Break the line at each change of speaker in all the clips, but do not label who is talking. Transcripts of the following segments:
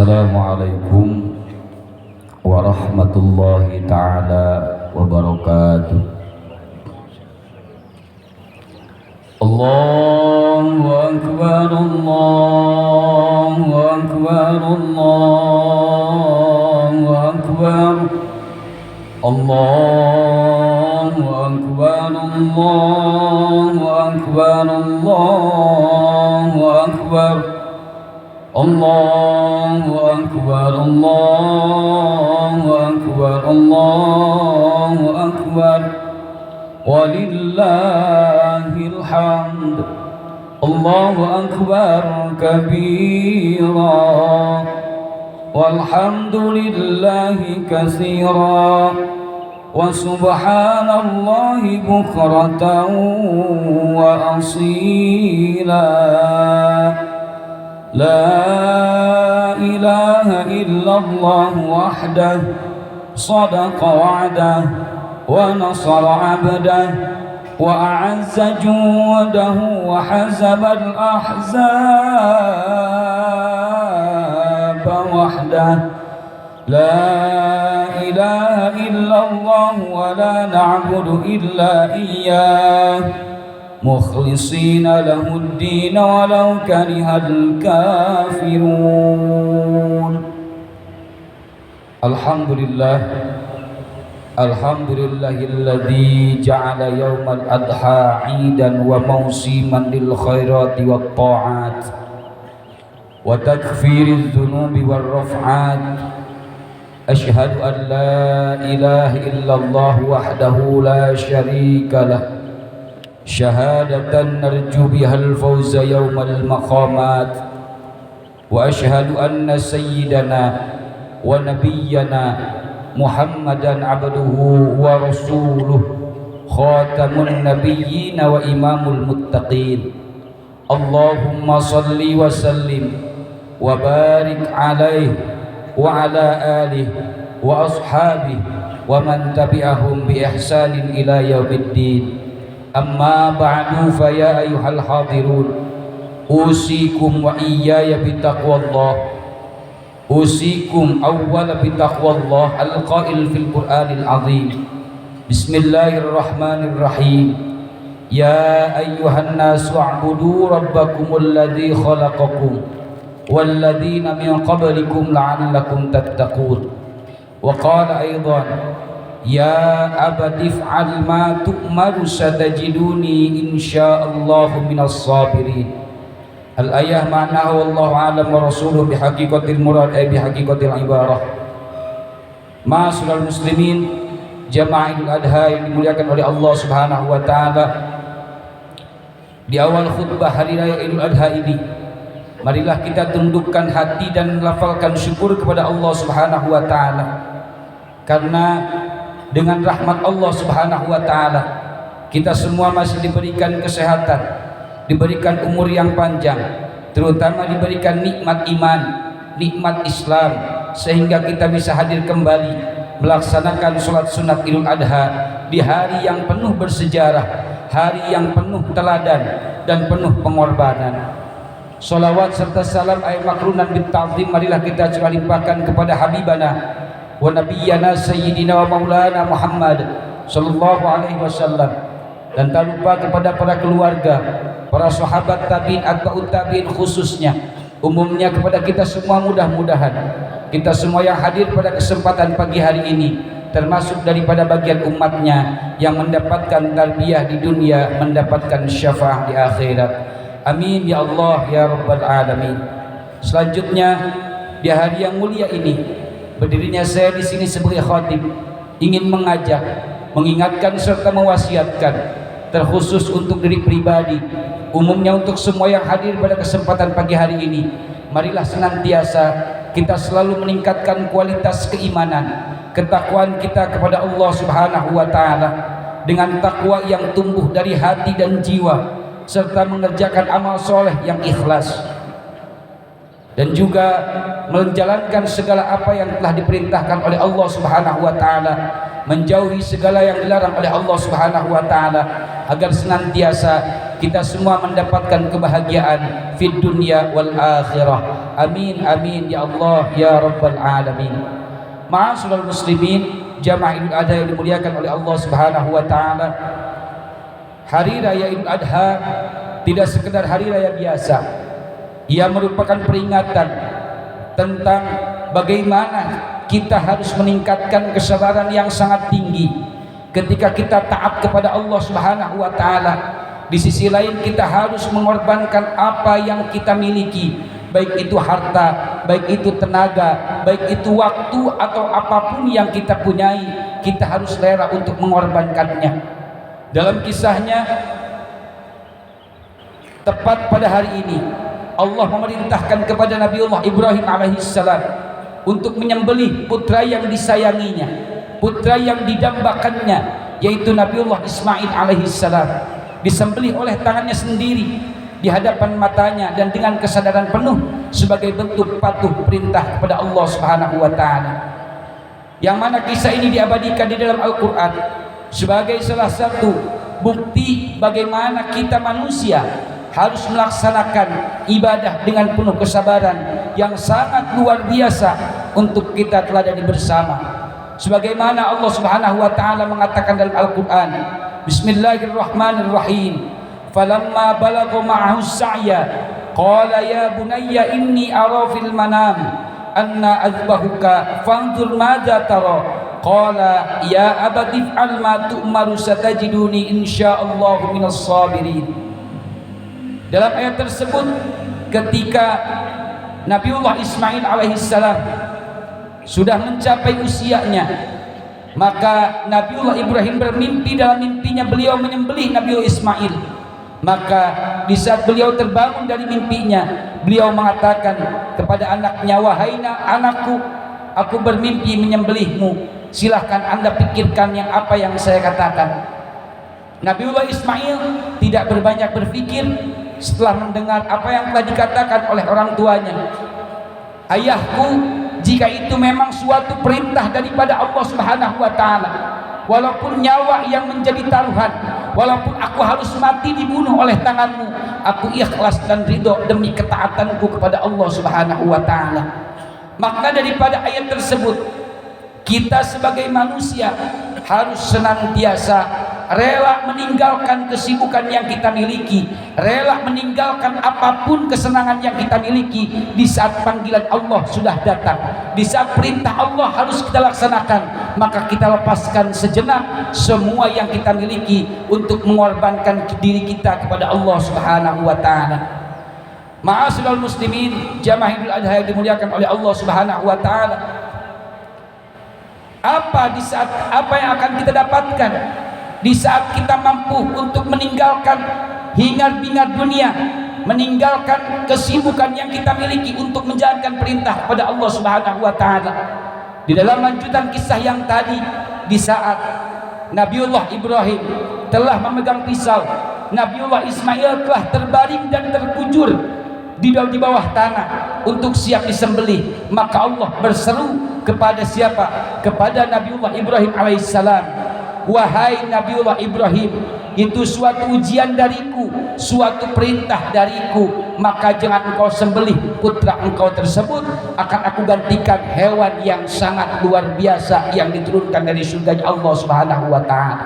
Assalamualaikum warahmatullahi ta'ala wabarakatuh. Allahu Akbar, Allahu Akbar, Allahu Akbar, Allahu Akbar, Allahu Akbar, Allahu Akbar, Allahu Akbar, Allahu Akbar, Allahu Akbar, walillahil hamd. Allahu Akbar kabira, walhamdulillahi katsira, wa subhanallahi bukratan wa asila. La ilaha illallah wahdah, sadaqa wa'dah, wa nasara 'abdah, wa a'azza judahu, wa hazaba al-ahzaba wahdah. La ilaha illallah wa la na'budu illa iyyah mukhlisina lahuddin walau karihal kafirun. Alhamdulillah, alhamdulillahilladzi ja'ala yaumal adha 'idan wa mausiman lil khairati wat ta'at wa takfiriz dzunubi war raf'at. Asyhadu an la ilaha illallah wahdahu la syarika lah, syahadatan narju bihal fawza yawmal maqamat. Wa ashhadu anna sayyidana wa nabiyyana Muhammadan abduhu wa rasuluh, khatamun nabiyyin wa imamul muttaqin. Allahumma salli wa sallim wa barik alaihi wa ala alihi wa ashabihi wa man tabi'ahum bi ihsanin ila yaumiddin. Amma ba'du, fa ya ayyuhal hadirun, usikum wa iyaya bitaqwallah. Usikum awwala bitaqwallah al-qail fil Qur'anil azim. Bismillahirrahmanirrahim. Ya ayyuhan nasu a'budu rabbakumul ladzi khalaqakum walladzina min qablikum la'allakum tattaqun. Wa qala aidan, ya abati if'al ma tu'maru satajiduni insyaallahu minas sabirin. Al-ayah ma'nahu wallahu a'lam wa rasuluhu bihaqiqatil murad ay bihaqiqatil ibarah. Ma'asyiral muslimin, jamaah Idul Adha yang dimuliakan oleh Allah Subhanahu wa taala. Di awal khutbah hari raya Idul Adha ini, marilah kita tundukkan hati dan melafalkan syukur kepada Allah Subhanahu wa taala, karena dengan rahmat Allah Subhanahu wa taala kita semua masih diberikan kesehatan, diberikan umur yang panjang, terutama diberikan nikmat iman, nikmat Islam, sehingga kita bisa hadir kembali melaksanakan sholat sunat Idul Adha di hari yang penuh bersejarah, hari yang penuh teladan dan penuh pengorbanan. Salawat serta salam ay makrunan bitta'zim marilah kita curah limpahkan kepada habibana wa nabiyyana sayyidina wa maulana Muhammad sallallahu alaihi wasallam, dan tak lupa kepada para keluarga, para sahabat tabi'in, atba'ut tabi'in khususnya, umumnya kepada kita semua. Mudah-mudahan kita semua yang hadir pada kesempatan pagi hari ini termasuk daripada bagian umatnya yang mendapatkan tarbiyah di dunia, mendapatkan syafaah di akhirat. Amin ya Allah ya Rabbal Alamin. Selanjutnya, di hari yang mulia ini, berdirinya saya di sini sebagai khatib, ingin mengajak, mengingatkan serta mewasiatkan, terkhusus untuk diri pribadi, umumnya untuk semua yang hadir pada kesempatan pagi hari ini. Marilah senantiasa kita selalu meningkatkan kualitas keimanan, ketakwaan kita kepada Allah Subhanahu wa taala, dengan takwa yang tumbuh dari hati dan jiwa, serta mengerjakan amal soleh yang ikhlas, dan juga menjalankan segala apa yang telah diperintahkan oleh Allah Subhanahu wa taala, menjauhi segala yang dilarang oleh Allah Subhanahu wa taala, agar senantiasa kita semua mendapatkan kebahagiaan fid dunya wal akhirah. Amin amin ya Allah ya rabbal alamin. Ma'asyiral muslimin, jamaah Idul Adha yang dimuliakan oleh Allah Subhanahu wa taala. Hari raya Idul Adha tidak sekedar hari raya biasa. Ia merupakan peringatan tentang bagaimana kita harus meningkatkan kesabaran yang sangat tinggi ketika kita taat kepada Allah Subhanahu wa taala. Di sisi lain kita harus mengorbankan apa yang kita miliki, baik itu harta, baik itu tenaga, baik itu waktu atau apapun yang kita punyai, kita harus rela untuk mengorbankannya. Dalam kisahnya, tepat pada hari ini Allah memerintahkan kepada Nabiullah Ibrahim alaihissalam untuk menyembelih putra yang disayanginya, putra yang didambakannya, yaitu Nabiullah Ismail alaihissalam. Disembelih oleh tangannya sendiri di hadapan matanya dan dengan kesadaran penuh sebagai bentuk patuh perintah kepada Allah Subhanahu wa taala. Yang mana kisah ini diabadikan di dalam Al-Qur'an sebagai salah satu bukti bagaimana kita manusia harus melaksanakan ibadah dengan penuh kesabaran yang sangat luar biasa untuk kita teladani bersama. Sebagaimana Allah Subhanahu wa taala mengatakan dalam Al-Qur'an, Bismillahirrahmanirrahim. Falamma balagha ma'ahu as-sa'ya qala ya bunayya inni ara fil manam anna azbahuka fanzur madza tara qala ya abati if'al ma tu'maru satajiduni insyaallahu minas sabirin. Dalam ayat tersebut, ketika Nabiullah Ismail alaihissalam sudah mencapai usianya, maka Nabiullah Ibrahim bermimpi. Dalam mimpinya beliau menyembelih Nabiullah Ismail. Maka di saat beliau terbangun dari mimpinya, beliau mengatakan kepada anaknya, wahai anakku, aku bermimpi menyembelihmu, silahkan anda pikirkan yang apa yang saya katakan. Nabiullah Ismail tidak berbanyak berpikir setelah mendengar apa yang telah dikatakan oleh orang tuanya. Ayahku, jika itu memang suatu perintah daripada Allah Subhanahu wa taala, walaupun nyawa yang menjadi taruhan, walaupun aku harus mati dibunuh oleh tanganmu, aku ikhlas dan ridho demi ketaatanku kepada Allah Subhanahu wa taala. Maka daripada ayat tersebut, kita sebagai manusia harus senantiasa rela meninggalkan kesibukan yang kita miliki, rela meninggalkan apapun kesenangan yang kita miliki di saat panggilan Allah sudah datang, di saat perintah Allah harus kita laksanakan. Maka kita lepaskan sejenak semua yang kita miliki untuk mengorbankan diri kita kepada Allah Subhanahu wa taala. Ma'asyiral muslimin, jamaah Idul Adha yang dimuliakan oleh Allah Subhanahu wa taala. Apa yang akan kita dapatkan di saat kita mampu untuk meninggalkan hingar-bingar dunia, meninggalkan kesibukan yang kita miliki untuk menjalankan perintah kepada Allah Subhanahu wa taala. Di dalam lanjutan kisah yang tadi, di saat Nabiullah Ibrahim telah memegang pisau, Nabiullah Ismail telah terbaring dan terkujur di bawah tanah untuk siap disembelih. Maka Allah berseru kepada siapa? Kepada Nabiullah Ibrahim alaihissalam, wahai Nabiullah Ibrahim, itu suatu ujian dariku, suatu perintah dariku, maka jangan engkau sembelih putra engkau tersebut, akan aku gantikan hewan yang sangat luar biasa yang diturunkan dari surga Allah Subhanahu wa taala.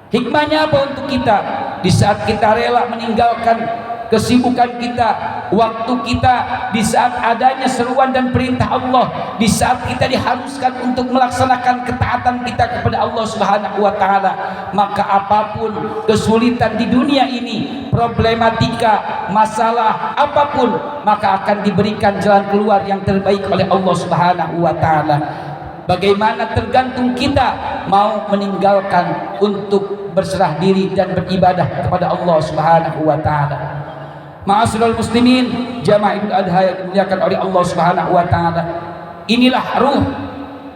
Hikmahnya apa untuk kita? Di saat kita rela meninggalkan kesibukan kita, waktu kita, di saat adanya seruan dan perintah Allah, di saat kita diharuskan untuk melaksanakan ketaatan kita kepada Allah Subhanahu wa taala, maka apapun kesulitan di dunia ini, problematika, masalah apapun, maka akan diberikan jalan keluar yang terbaik oleh Allah Subhanahu wa taala. Bagaimana tergantung kita mau meninggalkan untuk berserah diri dan beribadah kepada Allah Subhanahu wa taala. Ma'asyiral muslimin, jamaah Idul Adha yang dimuliakan oleh Allah Subhanahu wa taala. Inilah ruh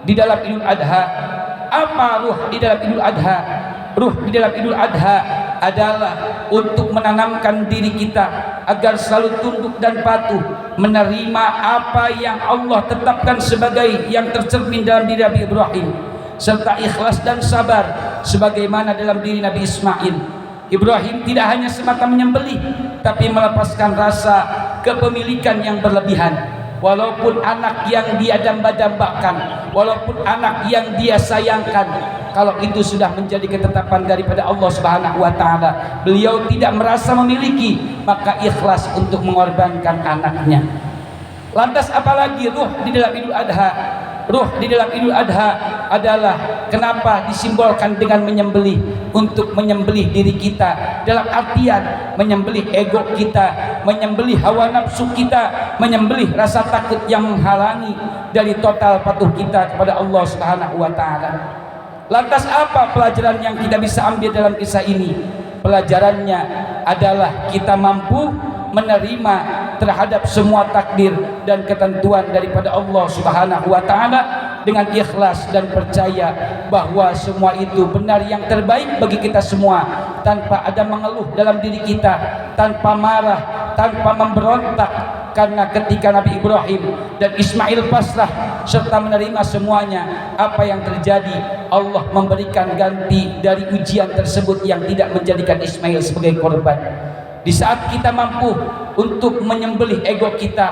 di dalam Idul Adha. Apa ruh di dalam Idul Adha? Ruh di dalam Idul Adha adalah untuk menanamkan diri kita agar selalu tunduk dan patuh, menerima apa yang Allah tetapkan sebagai yang tercermin dalam diri Nabi Ibrahim, serta ikhlas dan sabar sebagaimana dalam diri Nabi Ismail. Ibrahim tidak hanya semata menyembelih, tapi melepaskan rasa kepemilikan yang berlebihan. Walaupun anak yang dia damba-dambakan, walaupun anak yang dia sayangkan, kalau itu sudah menjadi ketetapan daripada Allah Subhanahu wa taala, beliau tidak merasa memiliki, maka ikhlas untuk mengorbankan anaknya. Lantas apalagi ruh di dalam Idul Adha? Ruh di dalam Idul Adha adalah kenapa disimbolkan dengan menyembelih, untuk menyembelih diri kita, dalam artian menyembelih ego kita, menyembelih hawa nafsu kita, menyembelih rasa takut yang menghalangi dari total patuh kita kepada Allah Subhanahu wa taala. Lantas apa pelajaran yang kita bisa ambil dalam kisah ini? Pelajarannya adalah kita mampu menerima terhadap semua takdir dan ketentuan daripada Allah Subhanahu wa taala dengan ikhlas dan percaya bahwa semua itu benar yang terbaik bagi kita semua, tanpa ada mengeluh dalam diri kita, tanpa marah, tanpa memberontak. Karena ketika Nabi Ibrahim dan Ismail pasrah serta menerima semuanya, apa yang terjadi? Allah memberikan ganti dari ujian tersebut yang tidak menjadikan Ismail sebagai korban. Di saat kita mampu untuk menyembelih ego kita,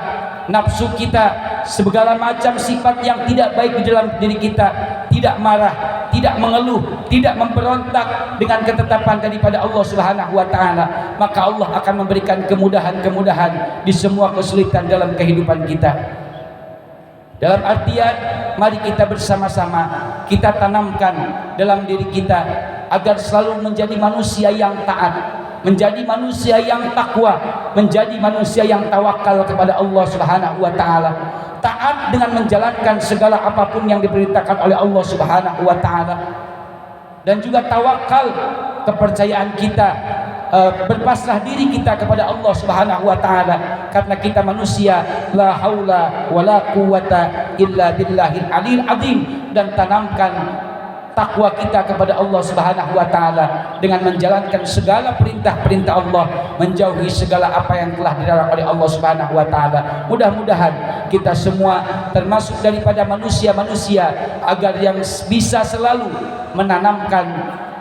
nafsu kita, segala macam sifat yang tidak baik di dalam diri kita, tidak marah, tidak mengeluh, tidak memberontak dengan ketetapan daripada Allah Subhanahu wa taala, maka Allah akan memberikan kemudahan-kemudahan di semua kesulitan dalam kehidupan kita. Dalam artian, mari kita bersama-sama kita tanamkan dalam diri kita agar selalu menjadi manusia yang taat, menjadi manusia yang takwa, menjadi manusia yang tawakal kepada Allah Subhanahu wa taala. Taat dengan menjalankan segala apapun yang diperintahkan oleh Allah Subhanahu wa taala. Dan juga tawakal, kepercayaan kita, berpasrah diri kita kepada Allah Subhanahu wa taala, karena kita manusia, la haula wala quwata illa billahil aliyil azim. Dan tanamkan takwa kita kepada Allah Subhanahu wa taala dengan menjalankan segala perintah-perintah Allah, menjauhi segala apa yang telah dilarang oleh Allah Subhanahu wa taala. Mudah-mudahan kita semua termasuk daripada manusia-manusia agar yang bisa selalu menanamkan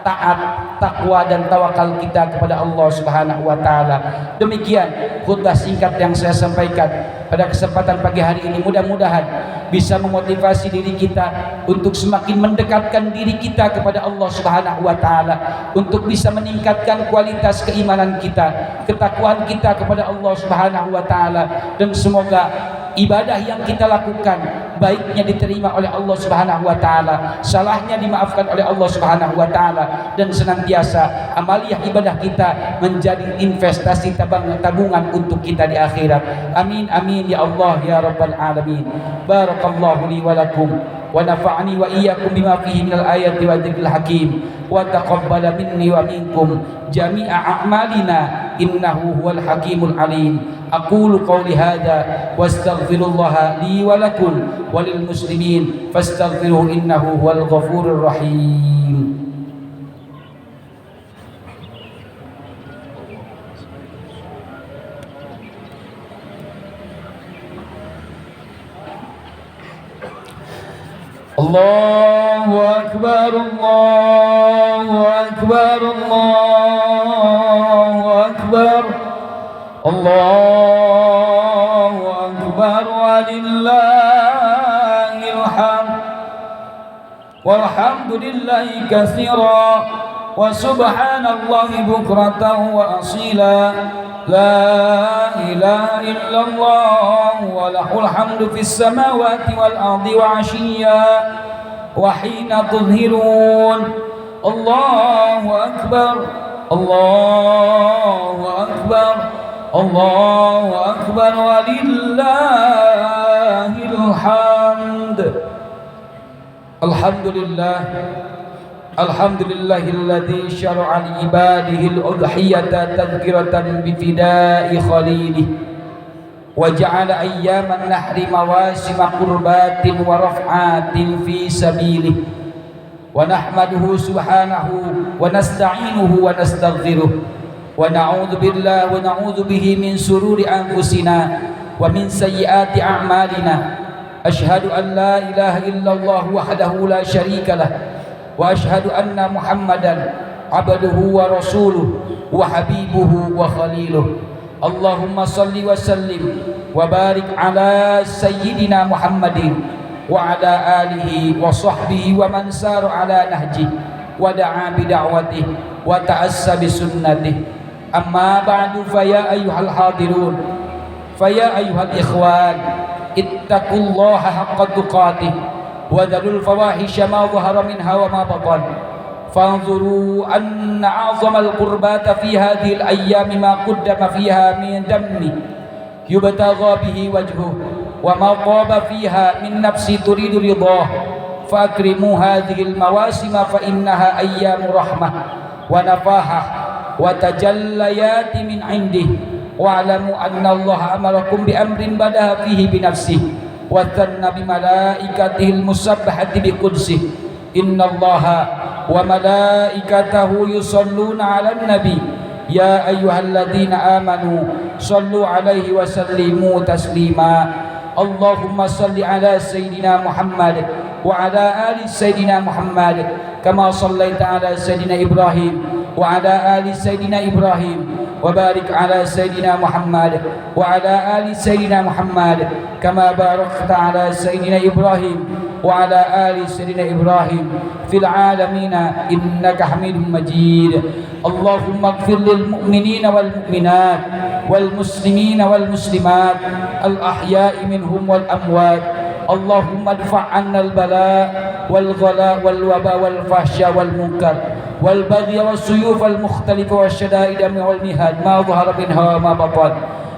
taat, takwa dan tawakal kita kepada Allah Subhanahu wa taala. Demikian khutbah singkat yang saya sampaikan pada kesempatan pagi hari ini. Mudah-mudahan bisa memotivasi diri kita untuk semakin mendekatkan diri kita kepada Allah Subhanahu wa taala, untuk bisa meningkatkan kualitas keimanan kita, ketakwaan kita kepada Allah Subhanahu wa taala, dan semoga ibadah yang kita lakukan baiknya diterima oleh Allah Subhanahu wa taala, salahnya dimaafkan oleh Allah Subhanahu wa taala, dan senantiasa amaliyah ibadah kita menjadi investasi tabungan untuk kita di akhirat. Amin amin ya Allah ya rabbal alamin. Barakallahu li wa lakum wa nafa'ani wa iyyakum bima fihi minal ayati wa dzikril hakim, wa taqabbala minni wa minkum jami'a a'malina innahu huwal hakimul alim. Aqulu qawli hadza wastaghfirullaha li wa lakum walil muslimin fastaghfiruhu innahu huwal ghafurur rahim. Allahu akbar, Allahu akbar, Allahu akbar, Allahu akbar, walillahil hamd, walhamdulillahi katsira, wa subhanallahi bukratan wa asila. La ilaha illallah wa lahul hamdu fis samawati wal ardi wa 'ashiyya wa hina tudhhirun. Allahu akbar, Allahu akbar, Allahu akbar, walillahil hamd. Alhamdulillah, alhamdulillahilladzi syara'a li ibadihi al-udhiyata tadhkiratan bi fida'i khalilih wa ja'ala ayyaman nahri mawasima qurbatin wa raf'atin fi sabilih. Wa nahmaduhu subhanahu wa nasta'inuhu wa nastaghfiruh wa na'udzu billahi wa na'udzu bihi min sururi anfusina wa min sayyiati a'malina. Asyhadu an la ilaha illallah wahdahu la syarika lah wa asyhadu anna Muhammadan abduhu wa rasuluh wa habibuhu wa khaliluh. Allahumma salli wa sallim wa barik ala sayyidina Muhammadin wa ala alihi wa sahbihi wa man sara ala nahji wa da'a bi da'watihi wa ta'assa bi sunnatihi. Amma ba'du, fa ya ayyuhal hadirun, fa ya ayyuhal ikhwan, ittaqullaha haqqa tuqatih wa dharul fawahisha ma dhahara minha wa ma batan. فانظروا أن أعظم القربات في هذه الأيام ما قدم فيها من دم يبتغى به وجهه وما طاب فيها من نفس تريد رضاه، فأكرموا هذه المواسم فإنها أيام رحمة ونفاحة وتجليات من عنده. واعلموا أن الله أمركم بأمر بدأ فيه بنفسه وثنى بملائكته المسبحة بقدسه. إن الله وملائكته يصلون على النبي يا أيها الذين آمنوا صلوا عليه وسلموا تسليما. اللهم صل على سيدنا محمد وعلى آل سيدنا محمد كما صليت على سيدنا إبراهيم وعلى آل سيدنا إبراهيم وبارك على سيدنا محمد وعلى آل سيدنا محمد كما باركت على سيدنا إبراهيم وعلى آل سيدنا إبراهيم في العالمين إنك حميد مجيد. اللهم اغفر للمؤمنين والمؤمنات والمسلمين والمسلمات الأحياء منهم والأموات. اللهم ادفع عنا البلاء والغلاء والوباء والفحشاء والمنكر والبغي والسيوف المختلفة والشدائد والمهاد ما ظهر منها وما بطن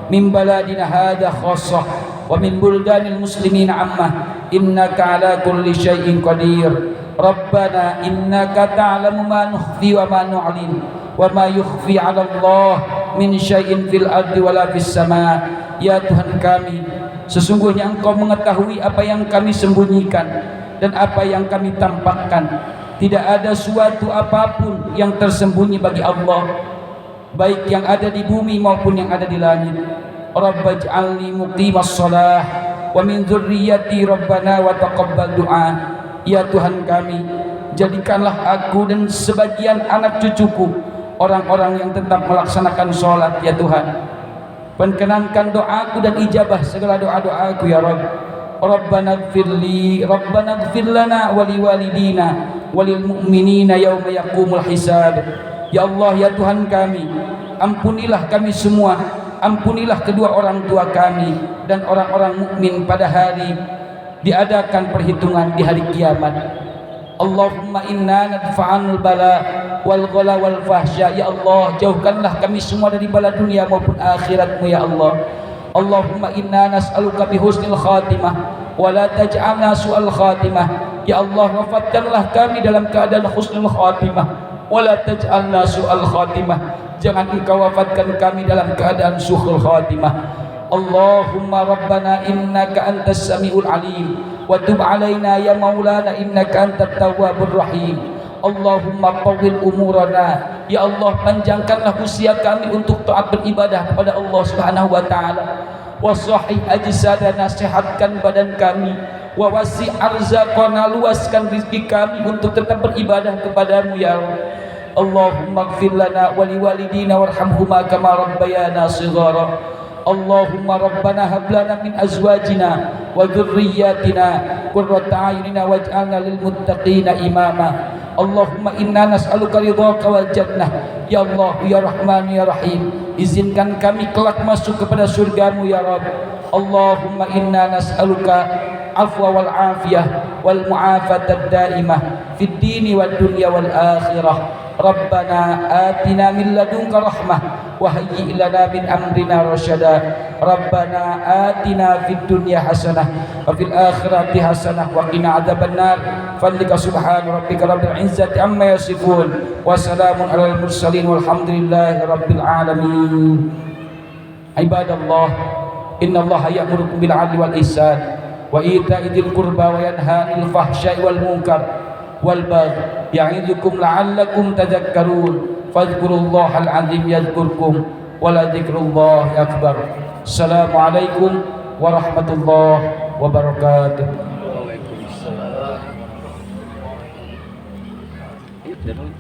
من بلادنا هذا خاصة ومن بلدان المسلمين عامة، إنك على كل شيء قدير. ربنا إنك تعلم ما نخفي وما نعلن وما يخفي على الله من شيء في الأرض ولا في السماء. Ya Tuhan kami, sesungguhnya Engkau mengetahui apa yang kami sembunyikan dan apa yang kami tampakkan. Tidak ada suatu apapun yang tersembunyi bagi Allah, baik yang ada di bumi maupun yang ada di langit. Rabbaj'alni muqimas shalah wa min dzurriyyati rabbana wa taqabbal du'a. Ya Tuhan kami, jadikanlah aku dan sebagian anak cucuku orang-orang yang tetap melaksanakan sholat ya Tuhan. Perkenankan doaku dan ijabah segala doa-doaku ya Rabb. Rabbana ighfirli, Rabbana ighfir lana wa liwalidina walil mu'minina yauma yaqumul hisab. Ya Allah ya Tuhan kami, ampunilah kami semua, ampunilah kedua orang tua kami dan orang-orang mukmin pada hari diadakan perhitungan di hari kiamat. Allahumma inna nadfa'anul bala wal ghala wal fahsya. Ya Allah, jauhkanlah kami semua dari bala dunia maupun akhiratmu ya Allah. Allahumma inna nas'aluka bihusnil khatimah wa la taj'alna su'al khatimah. Ya Allah, wafatkanlah kami dalam keadaan husnul khatimah wa la taj'alna su'al khatimah. Jangan Engkau wafatkan kami dalam keadaan su'ul khatimah. Allahumma rabbana innaka antas samiul alim wa tub alaina ya maulana innaka antat tawwabur rahim. Allahumma tawwil umurana. Ya Allah, panjangkanlah usia kami untuk taat beribadah kepada Allah Subhanahu wa taala. Wa sahih ajsadana, sehatkan badan kami. Wa wasi' arzaqana, luaskan rezeki kami untuk tetap beribadah kepadamu ya Allah. Allahumma ighfir lana wa liwalidina warhamhuma kama rabbayana shighara. Allahumma rabbana hab lana min azwajina wa dhurriyyatina qurrata a'yunina waj'alna lil muttaqina imama. Allahumma inna nas'aluka ridhaka wal jannah. Ya Allah ya Rahman ya Rahim, izinkan kami kelak masuk kepada surgamu ya Rabb. Allahumma inna nas'aluka afwa wal afiyah wal mu'afatad daimah fid dini wad dunya wal akhirah. Rabbana atina min ladunka rahmah wa hayyi' lana min amrina rasyada. Rabbana atina fid dunya hasanah wa fil akhirati hasanah wa qina adzabannar. Fadlika subhana rabbika rabbil izzati amma yasifun wa salamun alal mursalin walhamdulillahi rabbil alamin. Ibadallah, innallaha ya'murukum bil 'adli wal ihsan wa ita'i dzil qurba wa yanha 'anil fahsya'i wal munkar wal baghi ya'idukum la'allakum tadhakkarun. Fadhkurullahal 'azim yadhkurkum wa la dzikrullahi akbar. Assalamualaikum warahmatullahi wabarakatuh. Waalaikumsalam.